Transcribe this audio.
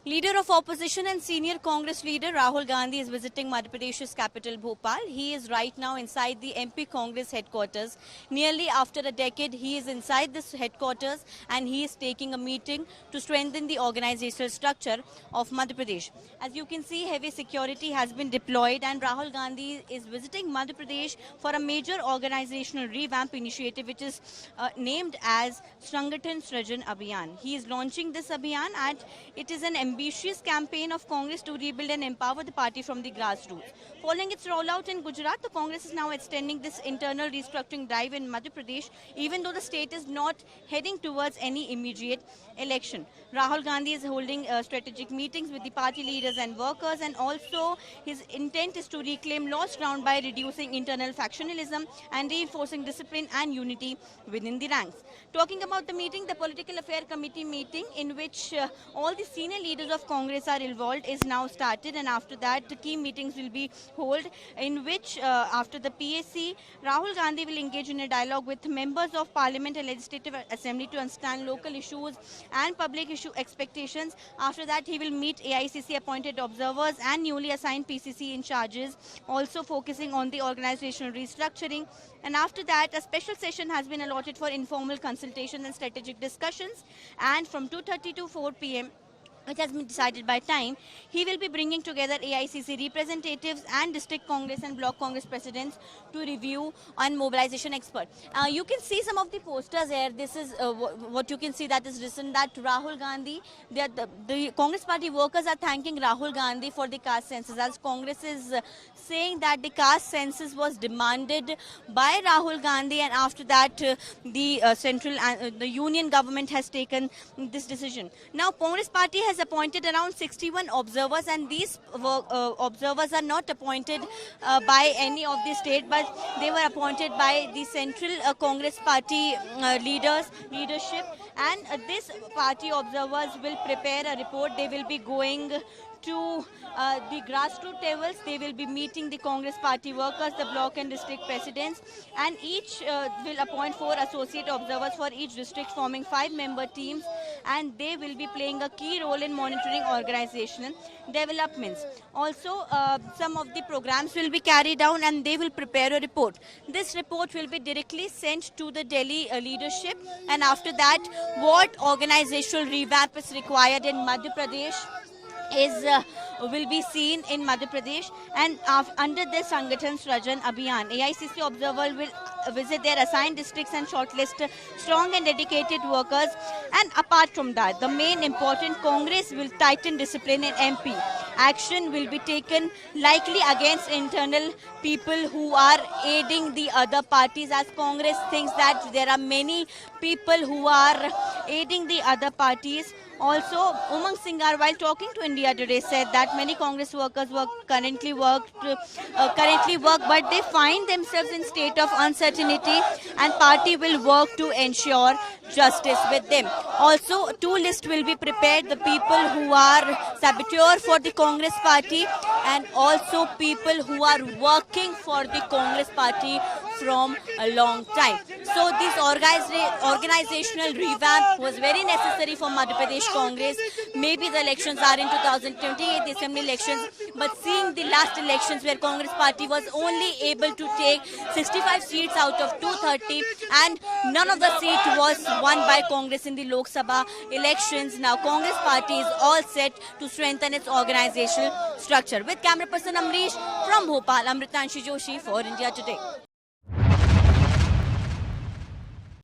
Leader of opposition and senior Congress leader Rahul Gandhi is visiting Madhya Pradesh's capital Bhopal. He is right now inside the MP Congress headquarters. Nearly after a decade, he is inside this headquarters and he is taking a meeting to strengthen the organizational structure of Madhya Pradesh. As you can see, heavy security has been deployed and Rahul Gandhi is visiting Madhya Pradesh for a major organizational revamp initiative which is named as Sangathan Srajan Abhiyan. He is launching this Abhiyan and it is an ambitious campaign of Congress to rebuild and empower the party from the grassroots. Following its rollout in Gujarat, the Congress is now extending this internal restructuring drive in Madhya Pradesh, even though the state is not heading towards any immediate election. Rahul Gandhi is holding strategic meetings with the party leaders and workers, and also his intent is to reclaim lost ground by reducing internal factionalism and reinforcing discipline and unity within the ranks. Talking about the meeting, the Political Affairs Committee meeting in which all the senior leaders of Congress are involved is now started, and after that the key meetings will be held in which after the PAC, Rahul Gandhi will engage in a dialogue with members of Parliament and Legislative Assembly to understand local issues and public issue expectations. After that, he will meet AICC appointed observers and newly assigned PCC in charges, also focusing on the organizational restructuring. And after that, a special session has been allotted for informal consultations and strategic discussions. And from 2:30 to 4 p.m., which has been decided by time, he will be bringing together AICC representatives and district Congress and block Congress presidents to review on mobilization expert. You can see some of the posters here. This is what you can see that is written that Rahul Gandhi, the Congress party workers are thanking Rahul Gandhi for the caste census, as Congress is saying that the caste census was demanded by Rahul Gandhi, and after that the central the union government has taken this decision. Now Congress party has appointed around 61 observers, and these observers are not appointed by any of the state, but they were appointed by the central Congress party leadership, and this party observers will prepare a report. They will be going to the grassroots levels. They will be meeting the Congress party workers, the block and district presidents, and each will appoint 4 associate observers for each district, forming 5-member teams, and they will be playing a key role in monitoring organizational developments. Also, some of the programs will be carried out and they will prepare a report. This report will be directly sent to the Delhi leadership, and after that, what organizational revamp is required in Madhya Pradesh will be seen in Madhya Pradesh, and under this Sangathan Srajan Abhiyan, AICC observer will visit their assigned districts and shortlist strong and dedicated workers. And apart from that, the main important, Congress will tighten discipline in MP. Action will be taken likely against internal people who are aiding the other parties, as Congress thinks that there are many people who are aiding the other parties. Also, Umang Singhar, while talking to India Today, said that many Congress workers currently work, but they find themselves in state of uncertainty, and party will work to ensure justice with them. Also, 2 lists will be prepared: the people who are saboteur for the Congress party, and also people who are working for the Congress party from a long time. So this organizational revamp was very necessary for Madhya Pradesh Congress. Maybe the elections are in 2028, the assembly elections, but seeing the last elections where Congress party was only able to take 65 seats out of 230, and none of the seat was won by Congress in the Lok Sabha elections. Now Congress party is all set to strengthen its organizational structure. With camera person Amrish from Bhopal, Amritanshi Joshi for India Today.